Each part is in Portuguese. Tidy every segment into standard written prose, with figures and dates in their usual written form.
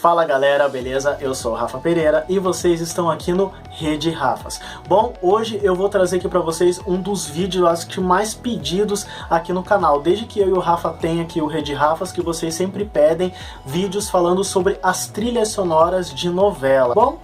Fala galera, beleza? Eu sou o Rafa Pereira e vocês estão aqui no Rede Rafas. Bom, hoje eu vou trazer aqui pra vocês um dos vídeos acho que mais pedidos aqui no canal. Desde que eu e o Rafa tem aqui o Rede Rafas, que vocês sempre pedem vídeos falando sobre as trilhas sonoras de novela. Bom,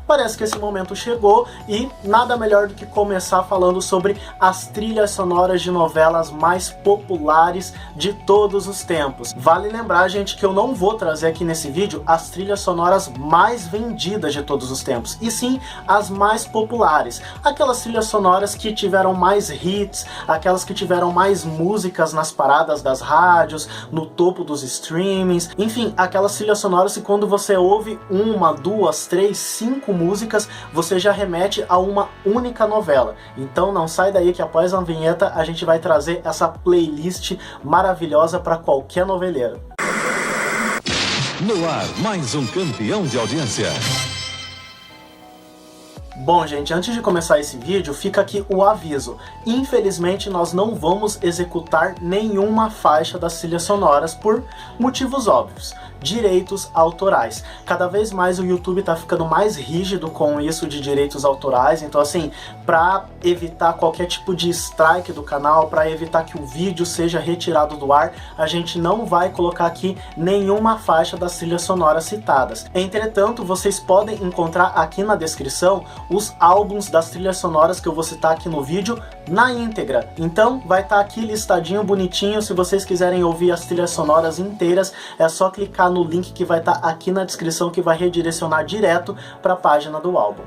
parece que esse momento chegou e nada melhor do que começar falando sobre as trilhas sonoras de novelas mais populares de todos os tempos. Vale lembrar, gente, que eu não vou trazer aqui nesse vídeo as trilhas sonoras mais vendidas de todos os tempos, e sim as mais populares. Aquelas trilhas sonoras que tiveram mais hits, aquelas que tiveram mais músicas nas paradas das rádios, no topo dos streamings, enfim, aquelas trilhas sonoras que quando você ouve uma, duas, três, cinco músicas, você já remete a uma única novela. Então não sai daí que após a vinheta a gente vai trazer essa playlist maravilhosa para qualquer noveleiro. No ar, mais um campeão de audiência. Bom, gente, antes de começar esse vídeo, fica aqui o aviso. Infelizmente, nós não vamos executar nenhuma faixa das trilhas sonoras por motivos óbvios. Direitos autorais. Cada vez mais o YouTube tá ficando mais rígido com isso de direitos autorais, então assim, para evitar qualquer tipo de strike do canal, para evitar que o vídeo seja retirado do ar, a gente não vai colocar aqui nenhuma faixa das trilhas sonoras citadas. Entretanto, vocês podem encontrar aqui na descrição os álbuns das trilhas sonoras que eu vou citar aqui no vídeo na íntegra. Então vai estar aqui listadinho, bonitinho. Se vocês quiserem ouvir as trilhas sonoras inteiras, é só clicar no link que vai estar aqui na descrição, que vai redirecionar direto para a página do álbum.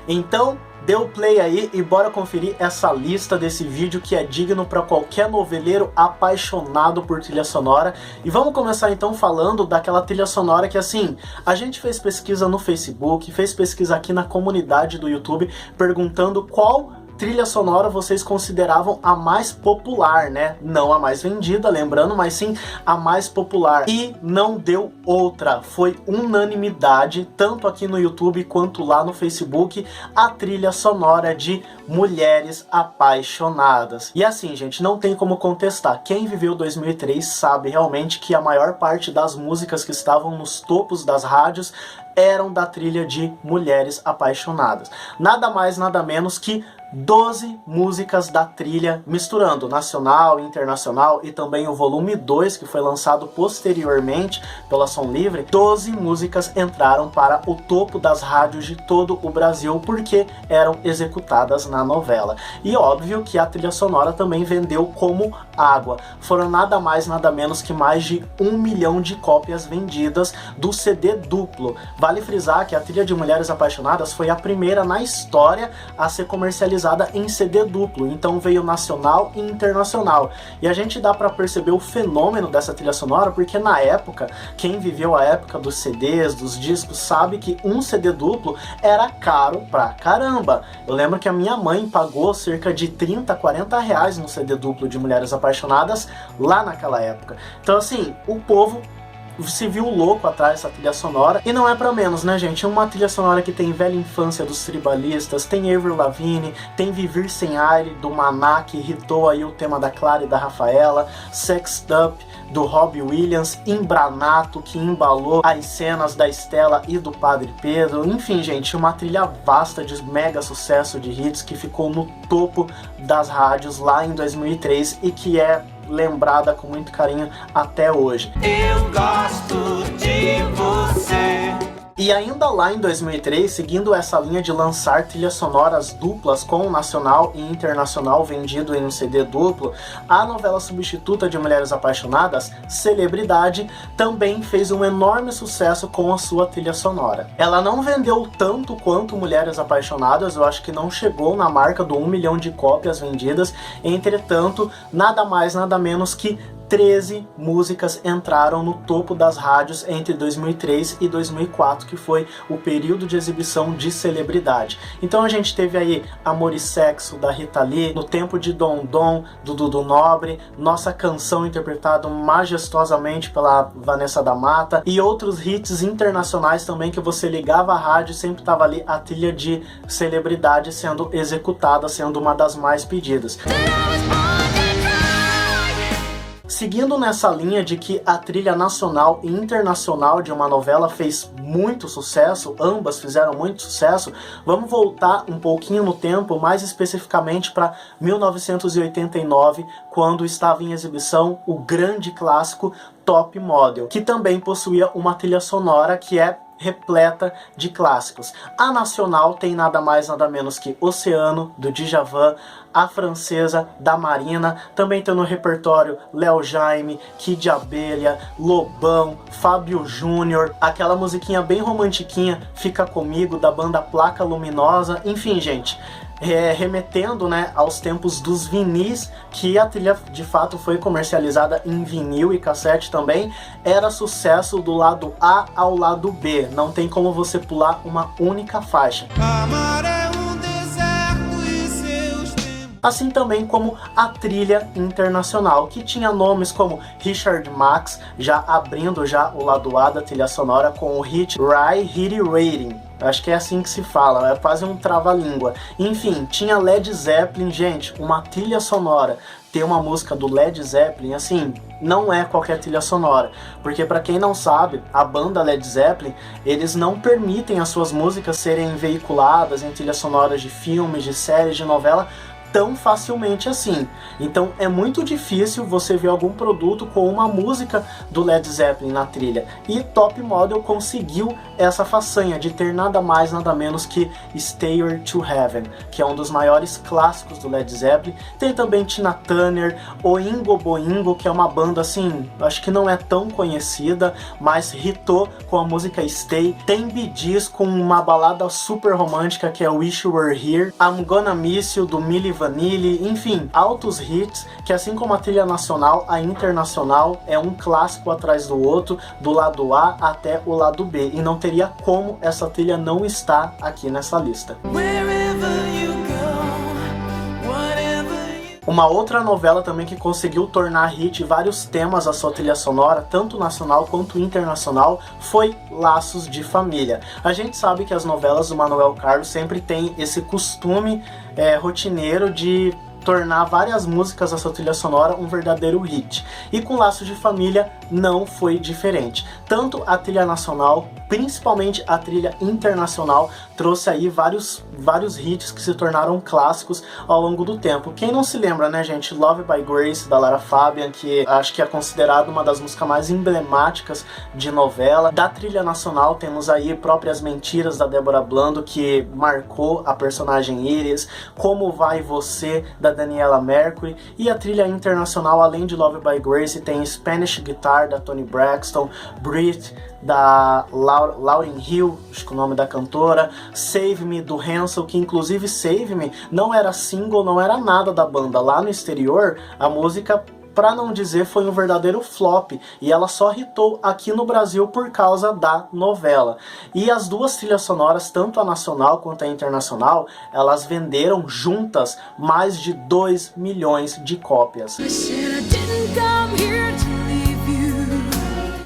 Então, dê o play aí e bora conferir essa lista desse vídeo que é digno para qualquer noveleiro apaixonado por trilha sonora. E vamos começar então falando daquela trilha sonora que assim, a gente fez pesquisa no Facebook, fez pesquisa aqui na comunidade do YouTube, perguntando qual trilha sonora vocês consideravam a mais popular, né? Não a mais vendida, lembrando, mas sim a mais popular. E não deu outra, foi unanimidade, tanto aqui no YouTube quanto lá no Facebook, a trilha sonora de Mulheres Apaixonadas. E assim, gente, não tem como contestar. Quem viveu 2003 sabe realmente que a maior parte das músicas que estavam nos topos das rádios eram da trilha de Mulheres Apaixonadas. Nada mais, nada menos que 12 músicas da trilha, misturando nacional, internacional e também o volume 2, que foi lançado posteriormente pela Som Livre. 12 músicas entraram para o topo das rádios de todo o Brasil porque eram executadas na novela. E óbvio que a trilha sonora também vendeu como água. Foram nada mais, nada menos que mais de 1 milhão de cópias vendidas do CD duplo. Vale frisar que a trilha de Mulheres Apaixonadas foi a primeira na história a ser comercializada em CD duplo, então veio nacional e internacional. E a gente dá para perceber o fenômeno dessa trilha sonora porque na época, quem viveu a época dos CDs, dos discos, sabe que um CD duplo era caro pra caramba. Eu lembro que a minha mãe pagou cerca de 30, 40 reais no CD duplo de Mulheres Apaixonadas lá naquela época. Então assim, o povo se viu louco atrás dessa trilha sonora, e não é pra menos, né, gente? É uma trilha sonora que tem Velha Infância dos Tribalistas, tem Avril Lavigne, tem Viver Sem Aire do Maná, que hitou aí o tema da Clara e da Rafaela, Sexed Up do Robbie Williams, Embranato, que embalou as cenas da Estela e do Padre Pedro. Enfim, gente, uma trilha vasta de mega sucesso de hits que ficou no topo das rádios lá em 2003 e que é lembrada com muito carinho até hoje. Eu gosto de você. E ainda lá em 2003, seguindo essa linha de lançar trilhas sonoras duplas com o nacional e internacional vendido em um CD duplo, a novela substituta de Mulheres Apaixonadas, Celebridade, também fez um enorme sucesso com a sua trilha sonora. Ela não vendeu tanto quanto Mulheres Apaixonadas, eu acho que não chegou na marca do 1 milhão de cópias vendidas, entretanto, nada mais nada menos que 13 músicas entraram no topo das rádios entre 2003 e 2004, que foi o período de exibição de Celebridade. Então a gente teve aí Amor e Sexo, da Rita Lee, No Tempo de Dom Dom, do Dudu Nobre, Nossa Canção, interpretado majestosamente pela Vanessa da Mata, e outros hits internacionais também, que você ligava a rádio e sempre estava ali a trilha de Celebridade sendo executada, sendo uma das mais pedidas. Seguindo nessa linha de que a trilha nacional e internacional de uma novela fez muito sucesso, ambas fizeram muito sucesso, vamos voltar um pouquinho no tempo, mais especificamente para 1989, quando estava em exibição o grande clássico Top Model, que também possuía uma trilha sonora que é repleta de clássicos. A nacional tem nada mais nada menos que Oceano, do Djavan, A Francesa, da Marina, também tem no repertório Léo Jaime, Kid Abelha, Lobão, Fábio Júnior, aquela musiquinha bem romantiquinha, Fica Comigo, da banda Placa Luminosa, enfim, gente, remetendo, né, aos tempos dos vinis, que a trilha de fato foi comercializada em vinil e cassete também, era sucesso do lado A ao lado B, não tem como você pular uma única faixa. Assim também como a trilha internacional, que tinha nomes como Richard Marx, já abrindo já o lado A da trilha sonora com o hit Rai Hit Rating. Acho que é assim que se fala, é quase um trava-língua. Enfim, tinha Led Zeppelin, gente, uma trilha sonora. Ter uma música do Led Zeppelin, assim, não é qualquer trilha sonora. Porque pra quem não sabe, a banda Led Zeppelin, eles não permitem as suas músicas serem veiculadas em trilhas sonoras de filmes, de séries, de novela, tão facilmente assim. Então é muito difícil você ver algum produto com uma música do Led Zeppelin na trilha. E Top Model conseguiu essa façanha de ter nada mais nada menos que Stairway to Heaven, que é um dos maiores clássicos do Led Zeppelin. Tem também Tina Turner, Oingo Boingo, que é uma banda assim, acho que não é tão conhecida, mas hitou com a música Stay. Tem Bee Gees com uma balada super romântica que é Wish You Were Here. I'm Gonna Miss You, do Milli Vanilli, enfim, altos hits que, assim como a trilha nacional, a internacional é um clássico atrás do outro, do lado A até o lado B, e não teria como essa trilha não estar aqui nessa lista. Uma outra novela também que conseguiu tornar hit vários temas à sua trilha sonora, tanto nacional quanto internacional, foi Laços de Família. A gente sabe que as novelas do Manuel Carlos sempre têm esse costume rotineiro de tornar várias músicas da sua trilha sonora um verdadeiro hit. E com Laços de Família não foi diferente. Tanto a trilha nacional, principalmente a trilha internacional, trouxe aí vários hits que se tornaram clássicos ao longo do tempo. Quem não se lembra, né, gente? Love by Grace, da Lara Fabian, que acho que é considerada uma das músicas mais emblemáticas de novela. Da trilha nacional temos aí Próprias Mentiras, da Débora Blando, que marcou a personagem Iris, Como Vai Você, da Daniela Mercury. E a trilha internacional, além de Love by Grace, tem Spanish Guitar, da Toni Braxton, Breathe, da Lauryn Hill, acho que é o nome da cantora, Save Me, do Hansel, que inclusive Save Me não era single, não era nada da banda. Lá no exterior, a música, pra não dizer, foi um verdadeiro flop, e ela só hitou aqui no Brasil por causa da novela. E as duas trilhas sonoras, tanto a nacional quanto a internacional, elas venderam juntas mais de 2 milhões de cópias.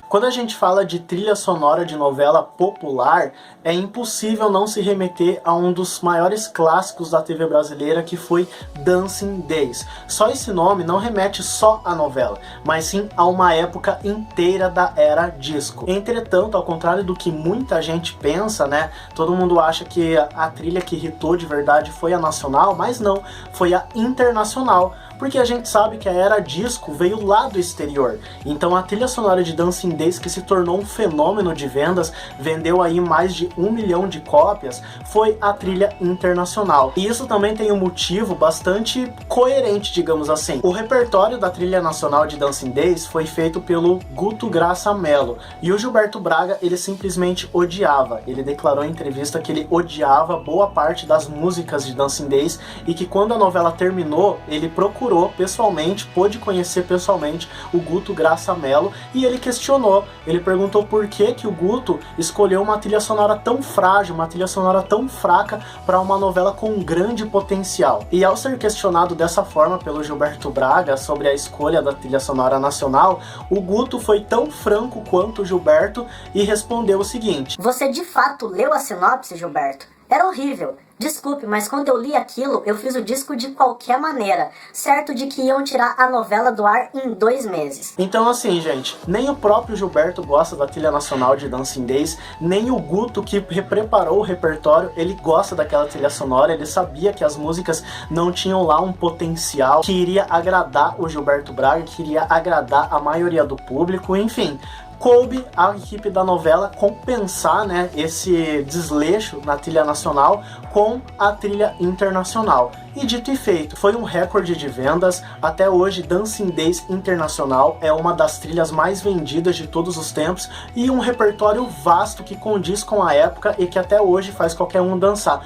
Quando a gente fala de trilha sonora de novela popular, é impossível não se remeter a um dos maiores clássicos da TV brasileira, que foi Dancing Days. Só esse nome não remete só à novela, mas sim a uma época inteira da era disco. Entretanto, ao contrário do que muita gente pensa, né, todo mundo acha que a trilha que hitou de verdade foi a nacional, mas não, foi a internacional, porque a gente sabe que a era disco veio lá do exterior. Então a trilha sonora de Dancing Days, que se tornou um fenômeno de vendas, vendeu aí mais de 1 milhão de cópias, foi a trilha internacional. E isso também tem um motivo bastante coerente, digamos assim. O repertório da trilha nacional de Dancing Days foi feito pelo Guto Graça Mello, e o Gilberto Braga, ele simplesmente odiava. Ele declarou em entrevista que ele odiava boa parte das músicas de Dancing Days, e que quando a novela terminou, ele procurou pessoalmente, pôde conhecer pessoalmente o Guto Graça Mello, e ele questionou, ele perguntou por que o Guto escolheu uma trilha sonora tão frágil, uma trilha sonora tão fraca para uma novela com um grande potencial. E ao ser questionado dessa forma pelo Gilberto Braga sobre a escolha da trilha sonora nacional, o Guto foi tão franco quanto o Gilberto e respondeu o seguinte: "Você de fato leu a sinopse, Gilberto? Era horrível. Desculpe, mas quando eu li aquilo, eu fiz o disco de qualquer maneira, certo de que iam tirar a novela do ar em 2 meses. Então assim, gente, nem o próprio Gilberto gosta da trilha nacional de Dancing Days, nem o Guto, que preparou o repertório, ele gosta daquela trilha sonora, ele sabia que as músicas não tinham lá um potencial que iria agradar o Gilberto Braga, que iria agradar a maioria do público, enfim. Coube a equipe da novela compensar, né, esse desleixo na trilha nacional com a trilha internacional. E dito e feito, foi um recorde de vendas. Até hoje, Dancing Days Internacional é uma das trilhas mais vendidas de todos os tempos e um repertório vasto que condiz com a época e que até hoje faz qualquer um dançar.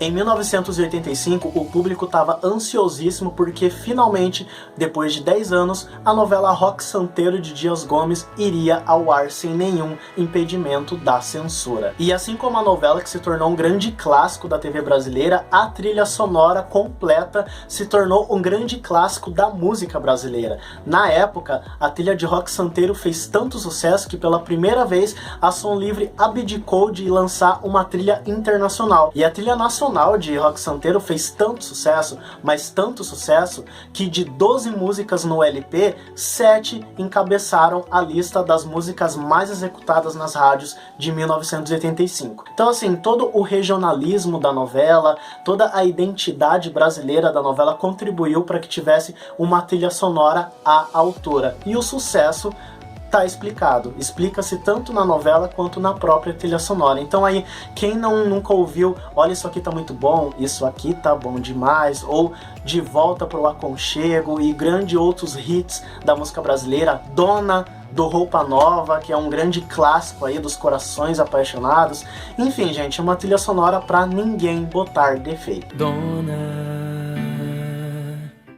Em 1985, o público estava ansiosíssimo porque finalmente, depois de 10 anos, a novela Rock Santeiro de Dias Gomes iria ao ar sem nenhum impedimento da censura. E assim como a novela que se tornou um grande clássico da TV brasileira, a trilha sonora completa se tornou um grande clássico da música brasileira. Na época, a trilha de Rock Santeiro fez tanto sucesso que pela primeira vez a Som Livre abdicou de lançar uma trilha internacional. E a trilha nacional de Rock Santeiro fez tanto sucesso, mas tanto sucesso, que de 12 músicas no LP, 7 encabeçaram a lista das músicas mais executadas nas rádios de 1985. Então assim, todo o regionalismo da novela, toda a identidade brasileira da novela contribuiu para que tivesse uma trilha sonora à altura. E o sucesso tá explicado, explica-se tanto na novela quanto na própria trilha sonora. Então aí, quem nunca ouviu, olha, isso aqui tá muito bom, isso aqui tá bom demais, ou De Volta pro Aconchego e grandes outros hits da música brasileira, Dona, do Roupa Nova, que é um grande clássico aí dos corações apaixonados. Enfim, gente, é uma trilha sonora pra ninguém botar defeito.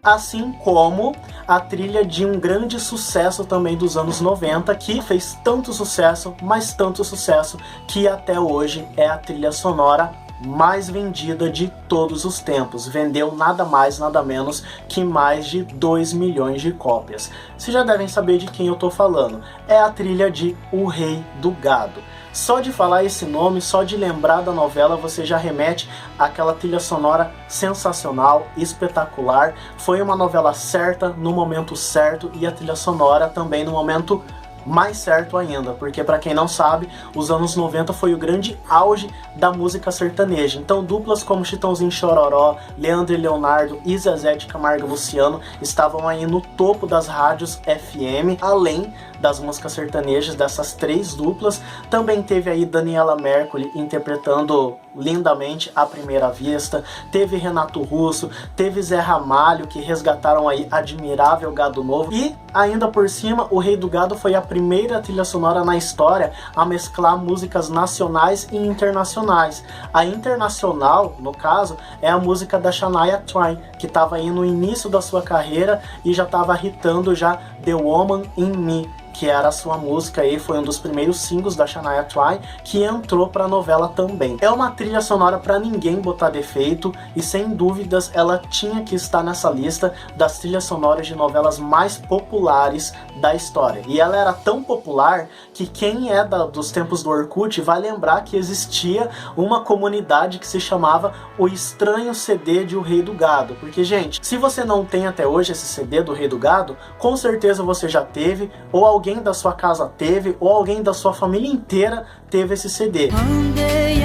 Assim como a trilha de um grande sucesso também dos anos 90, que fez tanto sucesso, mas tanto sucesso, que até hoje é a trilha sonora mais vendida de todos os tempos. Vendeu nada mais, nada menos que mais de 2 milhões de cópias. Vocês já devem saber de quem eu tô falando. É a trilha de O Rei do Gado. Só de falar esse nome, só de lembrar da novela, você já remete àquela trilha sonora sensacional, espetacular. Foi uma novela certa, no momento certo, e a trilha sonora também no momento mais certo ainda, porque para quem não sabe, os anos 90 foi o grande auge da música sertaneja. Então duplas como Chitãozinho e Chororó, Leandro e Leonardo e Zezé de Camargo e Luciano estavam aí no topo das rádios FM, além das músicas sertanejas dessas 3 duplas. Também teve aí Daniela Mercury interpretando lindamente À Primeira Vista, teve Renato Russo, teve Zé Ramalho, que resgataram aí Admirável Gado Novo, e ainda por cima O Rei do Gado foi a primeira trilha sonora na história a mesclar músicas nacionais e internacionais. A internacional, no caso, é a música da Shania Twain, que estava aí no início da sua carreira e já estava hitando já The Woman in Me, que era a sua música aí, foi um dos primeiros singles da Shania Twain, que entrou pra novela também. É uma trilha sonora pra ninguém botar defeito, e sem dúvidas ela tinha que estar nessa lista das trilhas sonoras de novelas mais populares da história. E ela era tão popular que quem é dos tempos do Orkut vai lembrar que existia uma comunidade que se chamava O Estranho CD de O Rei do Gado. Porque, gente, se você não tem até hoje esse CD do Rei do Gado, com certeza você já teve, ou alguém da sua casa teve, ou alguém da sua família inteira teve esse CD. Andei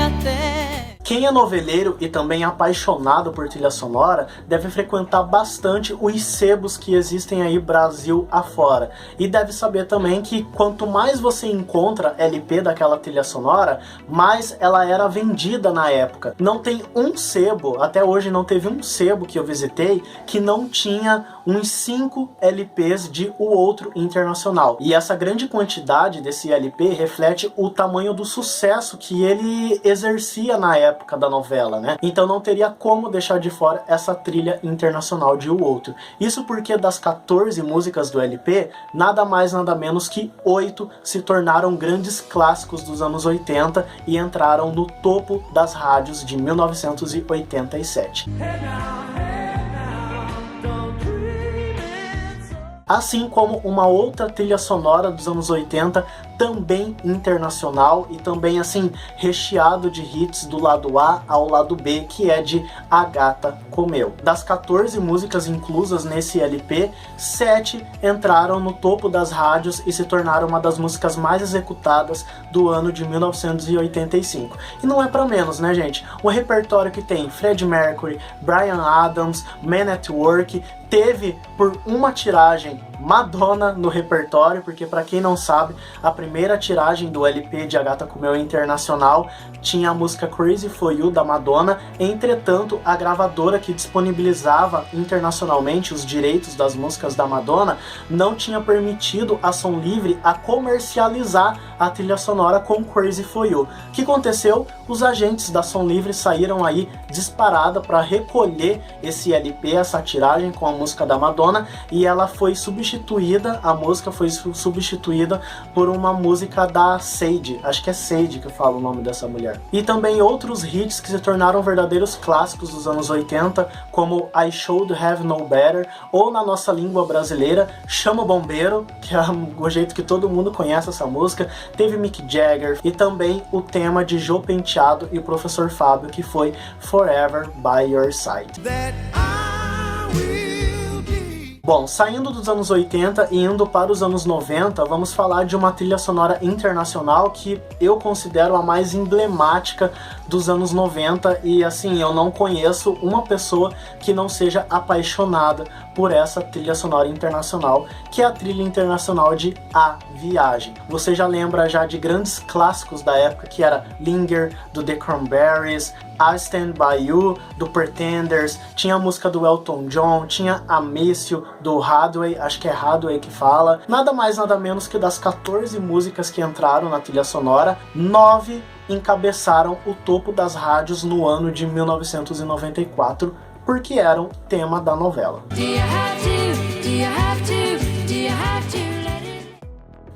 até. Quem é noveleiro e também apaixonado por trilha sonora deve frequentar bastante os sebos que existem aí Brasil afora. E deve saber também que quanto mais você encontra LP daquela trilha sonora, mais ela era vendida na época. Não tem um sebo, até hoje não teve um sebo que eu visitei, que não tinha uns 5 LPs de O Outro Internacional. E essa grande quantidade desse LP reflete o tamanho do sucesso que ele exercia na época da novela, né? Então não teria como deixar de fora essa trilha internacional de O Outro. Isso porque das 14 músicas do LP, nada mais nada menos que 8 se tornaram grandes clássicos dos anos 80 e entraram no topo das rádios de 1987. Assim como uma outra trilha sonora dos anos 80 também internacional e também assim recheado de hits do lado A ao lado B, que é de A Gata Comeu. Das 14 músicas inclusas nesse LP, 7 entraram no topo das rádios e se tornaram uma das músicas mais executadas do ano de 1985. E não é pra menos, né, gente? Um repertório que tem Freddie Mercury, Bryan Adams, Man at Work, teve por uma tiragem Madonna no repertório, porque para quem não sabe, a primeira tiragem do LP de A Gata Comeu internacional tinha a música Crazy For You da Madonna. Entretanto, a gravadora que disponibilizava internacionalmente os direitos das músicas da Madonna não tinha permitido a Som Livre a comercializar a trilha sonora com Crazy For You. O que aconteceu? Os agentes da Som Livre saíram aí disparada para recolher esse LP, essa tiragem com a música da Madonna, e ela foi substituída, a música foi substituída por uma música da Sade, acho que é Sade que fala o nome dessa mulher. E também outros hits que se tornaram verdadeiros clássicos dos anos 80, como I Should Have Known Better, ou na nossa língua brasileira, Chama o Bombeiro, que é o jeito que todo mundo conhece essa música. Teve Mick Jagger e também o tema de Jô Penteado e o Professor Fábio, que foi Forever By Your Side. Bom, saindo dos anos 80 e indo para os anos 90, vamos falar de uma trilha sonora internacional que eu considero a mais emblemática dos anos 90, e assim, eu não conheço uma pessoa que não seja apaixonada por essa trilha sonora internacional, que é a trilha internacional de A Viagem. Você já lembra já de grandes clássicos da época, que era Linger, do The Cranberries, I Stand By You, do Pretenders, tinha a música do Elton John, tinha a Miss You, do Hathaway, acho que é Hathaway que fala. Nada mais, nada menos que das 14 músicas que entraram na trilha sonora, 9 encabeçaram o topo das rádios no ano de 1994, porque eram tema da novela.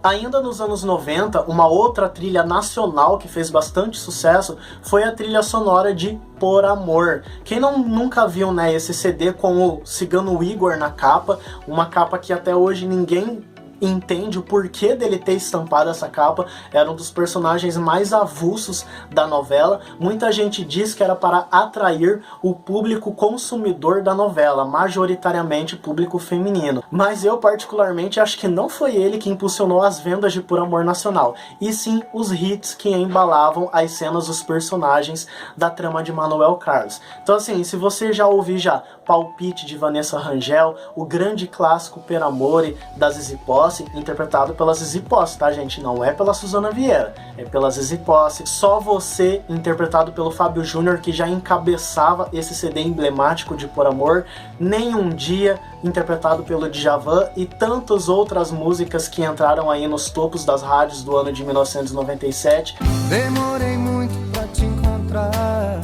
Ainda nos anos 90, uma outra trilha nacional que fez bastante sucesso foi a trilha sonora de Por Amor. Quem nunca viu, né, esse CD com o Cigano Igor na capa, uma capa que até hoje ninguém entende o porquê dele ter estampado essa capa, era um dos personagens mais avulsos da novela. Muita gente diz que era para atrair o público consumidor da novela, majoritariamente público feminino. Mas eu particularmente acho que não foi ele que impulsionou as vendas de Por Amor nacional, e sim os hits que embalavam as cenas dos personagens da trama de Manuel Carlos. Então assim, se você já ouviu já Palpite de Vanessa Rangel, o grande clássico Per Amore da Zizi Posse, interpretado pela Zizi Posse, tá, gente? Não é pela Suzana Vieira, é pela Zizi Posse. Só Você, interpretado pelo Fábio Júnior, que já encabeçava esse CD emblemático de Por Amor. Nem Um Dia, interpretado pelo Djavan, e tantas outras músicas que entraram aí nos topos das rádios do ano de 1997. Demorei muito pra te encontrar.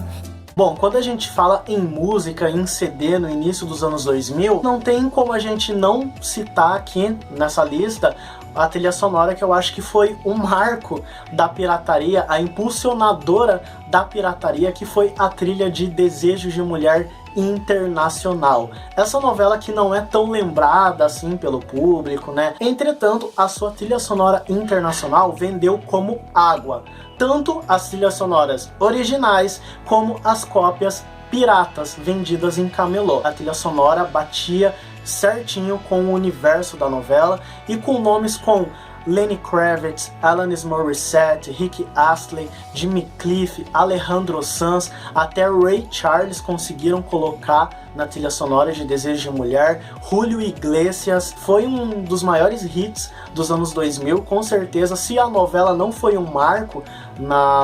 Bom, quando a gente fala em música, em CD no início dos anos 2000, não tem como a gente não citar aqui nessa lista a trilha sonora que eu acho que foi o marco da pirataria, a impulsionadora da pirataria, que foi a trilha de Desejos de Mulher Internacional. Essa novela que não é tão lembrada assim pelo público, né? Entretanto, a sua trilha sonora internacional vendeu como água. Tanto as trilhas sonoras originais como as cópias piratas vendidas em camelô. A trilha sonora batia certinho com o universo da novela e com nomes como Lenny Kravitz, Alanis Morissette, Rick Astley, Jimmy Cliff, Alejandro Sanz, até Ray Charles conseguiram colocar na trilha sonora de Desejo de Mulher. Julio Iglesias foi um dos maiores hits dos anos 2000, com certeza. Se a novela não foi um marco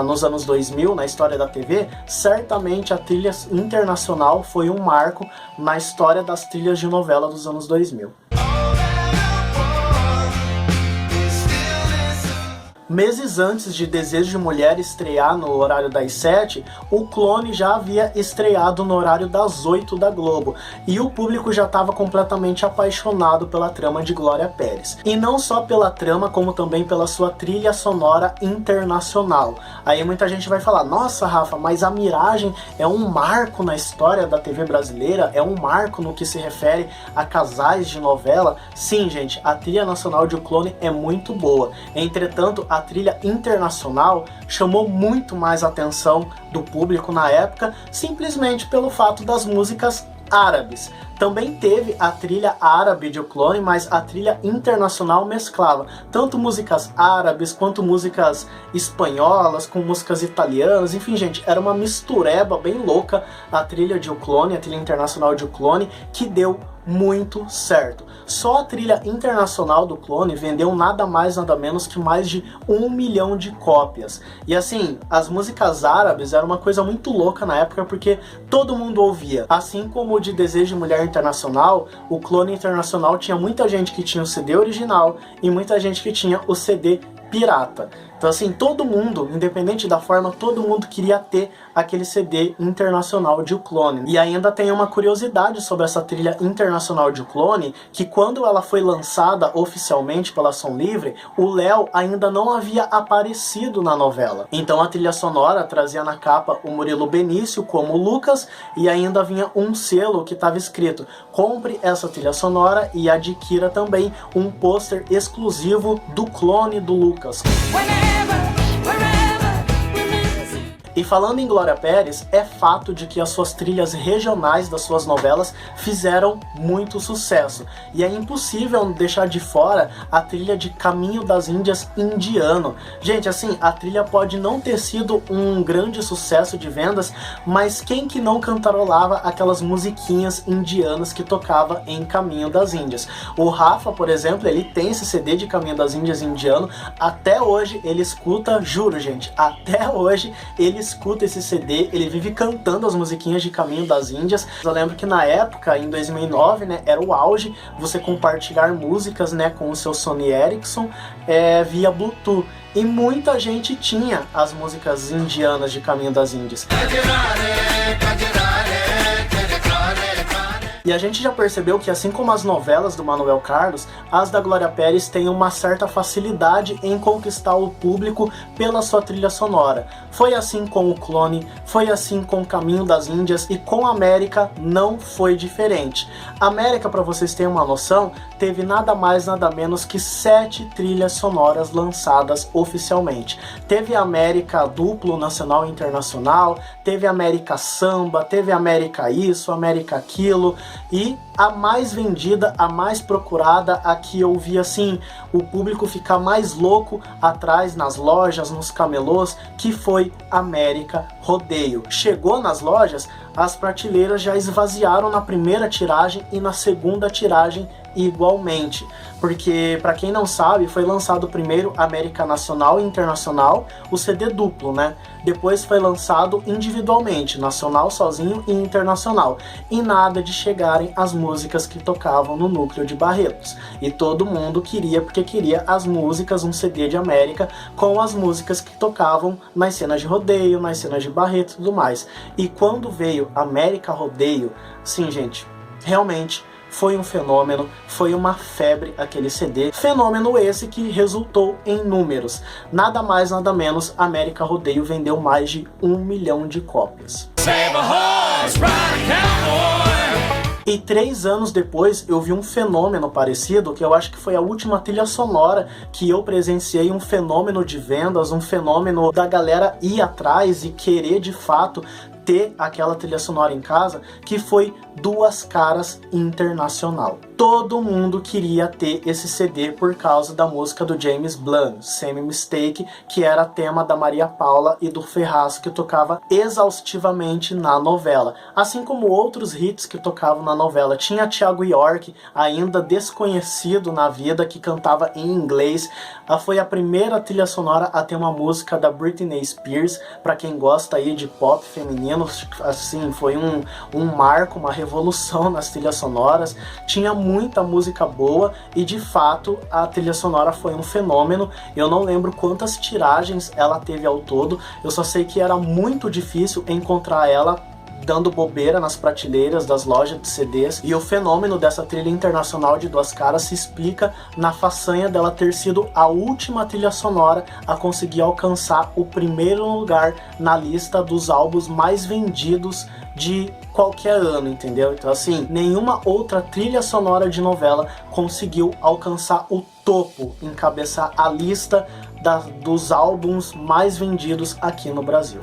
nos anos 2000, na história da TV, certamente a trilha internacional foi um marco na história das trilhas de novela dos anos 2000. Meses antes de Desejo de Mulher estrear no horário das 7, o Clone já havia estreado no horário das 8 da Globo, e o público já estava completamente apaixonado pela trama de Glória Pérez. E não só pela trama, como também pela sua trilha sonora internacional. Aí muita gente vai falar, nossa Rafa, mas a Miragem é um marco na história da TV brasileira, é um marco no que se refere a casais de novela. Sim, gente, a trilha nacional de O Clone é muito boa. Entretanto, a trilha internacional chamou muito mais atenção do público na época, simplesmente pelo fato das músicas árabes. Também teve a trilha árabe de O Clone, mas a trilha internacional mesclava tanto músicas árabes quanto músicas espanholas com músicas italianas. Enfim, gente, era uma mistureba bem louca a trilha de O Clone, a trilha internacional de O Clone, que deu muito certo. Só a trilha internacional do Clone vendeu nada mais nada menos que mais de 1 milhão de cópias. E assim, as músicas árabes eram uma coisa muito louca na época, porque todo mundo ouvia. Assim como o de Desejo de Mulher Internacional, o Clone Internacional tinha muita gente que tinha o CD original e muita gente que tinha o CD pirata. Então assim, todo mundo, independente da forma, todo mundo queria ter aquele CD internacional de O Clone. E ainda tem uma curiosidade sobre essa trilha internacional de O Clone, que quando ela foi lançada oficialmente pela Som Livre, o Léo ainda não havia aparecido na novela. Então a trilha sonora trazia na capa o Murilo Benício como Lucas, e ainda vinha um selo que estava escrito: compre essa trilha sonora e adquira também um pôster exclusivo do clone do Lucas. E falando em Glória Pérez, é fato de que as suas trilhas regionais das suas novelas fizeram muito sucesso. E é impossível deixar de fora a trilha de Caminho das Índias indiano. Gente, assim, a trilha pode não ter sido um grande sucesso de vendas, mas quem que não cantarolava aquelas musiquinhas indianas que tocava em Caminho das Índias? O Rafa, por exemplo, ele tem esse CD de Caminho das Índias indiano. Até hoje ele escuta, juro, gente, até hoje ele escuta esse CD, ele vive cantando as musiquinhas de Caminho das Índias. Eu lembro que na época, em 2009, né, era o auge você compartilhar músicas, né, com o seu Sony Ericsson via Bluetooth. E muita gente tinha as músicas indianas de Caminho das Índias. E a gente já percebeu que, assim como as novelas do Manuel Carlos, as da Glória Pérez têm uma certa facilidade em conquistar o público pela sua trilha sonora. Foi assim com O Clone, foi assim com Caminho das Índias, e com América não foi diferente. América, para vocês terem uma noção, teve nada mais nada menos que 7 trilhas sonoras lançadas oficialmente. Teve América duplo, nacional e internacional, teve América samba, teve América isso, América aquilo, e a mais vendida, a mais procurada, a que eu vi assim o público ficar mais louco atrás nas lojas, nos camelôs, que foi América Rodeio. Chegou nas lojas, as prateleiras já esvaziaram na primeira tiragem e na segunda tiragem igualmente, porque, para quem não sabe, foi lançado primeiro América Nacional e Internacional, o CD duplo, né? Depois foi lançado individualmente, nacional sozinho e internacional, e nada de chegarem as músicas que tocavam no núcleo de Barretos. E todo mundo queria, porque queria as músicas, um CD de América com as músicas que tocavam nas cenas de rodeio, nas cenas de Barretos e tudo mais. E quando veio América Rodeio, sim, gente, realmente foi um fenômeno, foi uma febre aquele CD. Fenômeno esse que resultou em números. Nada mais, nada menos, América Rodeio vendeu mais de 1 milhão de cópias. E 3 anos depois eu vi um fenômeno parecido, que eu acho que foi a última trilha sonora que eu presenciei, um fenômeno de vendas, um fenômeno da galera ir atrás e querer de fato ter aquela trilha sonora em casa, que foi Duas Caras Internacional. Todo mundo queria ter esse CD por causa da música do James Blunt, Same Mistake, que era tema da Maria Paula e do Ferraz, que tocava exaustivamente na novela. Assim como outros hits que tocavam na novela. Tinha Thiago York, ainda desconhecido na vida, que cantava em inglês. Foi a primeira trilha sonora a ter uma música da Britney Spears, para quem gosta aí de pop feminino. feminino, assim, foi um marco, uma revolução nas trilhas sonoras. Tinha muita música boa e, de fato, a trilha sonora foi um fenômeno. Eu não lembro quantas tiragens ela teve ao todo, eu só sei que era muito difícil encontrar ela dando bobeira nas prateleiras das lojas de CDs, e o fenômeno dessa trilha internacional de Duas Caras se explica na façanha dela ter sido a última trilha sonora a conseguir alcançar o primeiro lugar na lista dos álbuns mais vendidos de qualquer ano, entendeu? Então assim, nenhuma outra trilha sonora de novela conseguiu alcançar o topo, encabeçar a lista dos álbuns mais vendidos aqui no Brasil.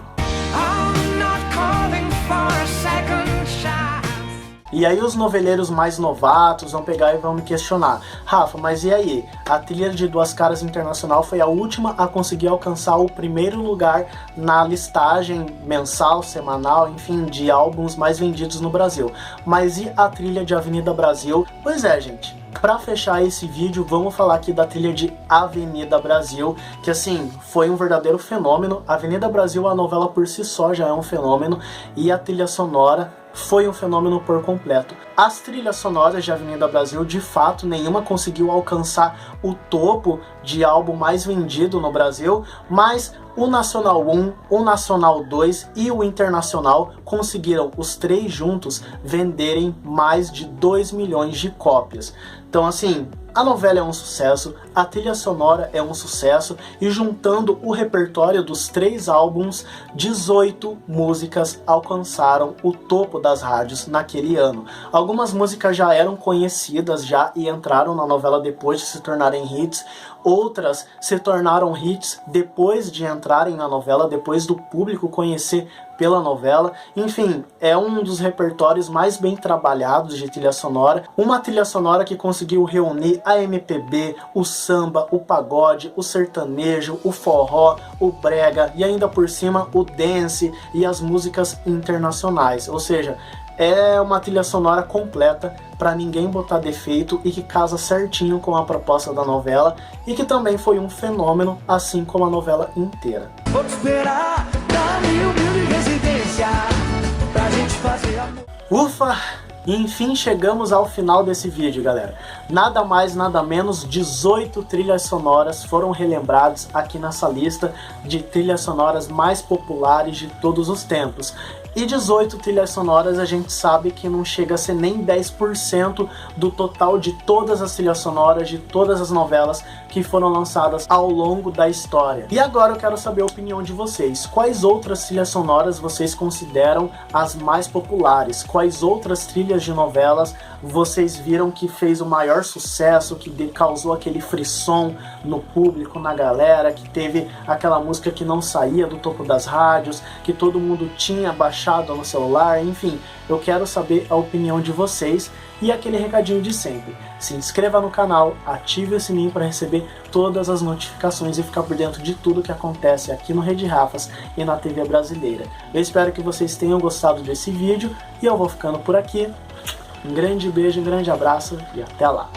E aí os noveleiros mais novatos vão pegar e vão me questionar: Rafa, mas e aí? A trilha de Duas Caras Internacional foi a última a conseguir alcançar o primeiro lugar na listagem mensal, semanal, enfim, de álbuns mais vendidos no Brasil. Mas e a trilha de Avenida Brasil? Pois é, gente. Pra fechar esse vídeo, vamos falar aqui da trilha de Avenida Brasil, que assim, foi um verdadeiro fenômeno. Avenida Brasil, a novela por si só já é um fenômeno, e a trilha sonora foi um fenômeno por completo. As trilhas sonoras de Avenida Brasil, de fato, nenhuma conseguiu alcançar o topo de álbum mais vendido no Brasil, mas o Nacional 1, o Nacional 2 e o Internacional conseguiram, os três juntos, venderem mais de 2 milhões de cópias. Então assim, a novela é um sucesso, a trilha sonora é um sucesso, e juntando o repertório dos três álbuns, 18 músicas alcançaram o topo das rádios naquele ano. Algumas músicas já eram conhecidas e entraram na novela depois de se tornarem hits, outras se tornaram hits depois de entrarem na novela, depois do público conhecer pela novela. Enfim, é um dos repertórios mais bem trabalhados de trilha sonora, uma trilha sonora que conseguiu reunir a MPB, o samba, o pagode, o sertanejo, o forró, o brega e ainda por cima o dance e as músicas internacionais. Ou seja, é uma trilha sonora completa, para ninguém botar defeito, e que casa certinho com a proposta da novela, e que também foi um fenômeno, assim como a novela inteira. Vou te esperar na minha humilde residência pra gente fazer amor. Ufa! E enfim, chegamos ao final desse vídeo, galera. Nada mais, nada menos, 18 trilhas sonoras foram relembradas aqui nessa lista de trilhas sonoras mais populares de todos os tempos. E 18 trilhas sonoras a gente sabe que não chega a ser nem 10% do total de todas as trilhas sonoras de todas as novelas que foram lançadas ao longo da história. E agora eu quero saber a opinião de vocês. Quais outras trilhas sonoras vocês consideram as mais populares? Quais outras trilhas de novelas vocês viram que fez o maior sucesso, que causou aquele frisson no público, na galera, que teve aquela música que não saía do topo das rádios, que todo mundo tinha baixado no celular? Enfim, eu quero saber a opinião de vocês. E aquele recadinho de sempre: se inscreva no canal, ative o sininho para receber todas as notificações e ficar por dentro de tudo que acontece aqui no Rede Rafas e na TV brasileira. Eu espero que vocês tenham gostado desse vídeo e eu vou ficando por aqui. Um grande beijo, um grande abraço e até lá!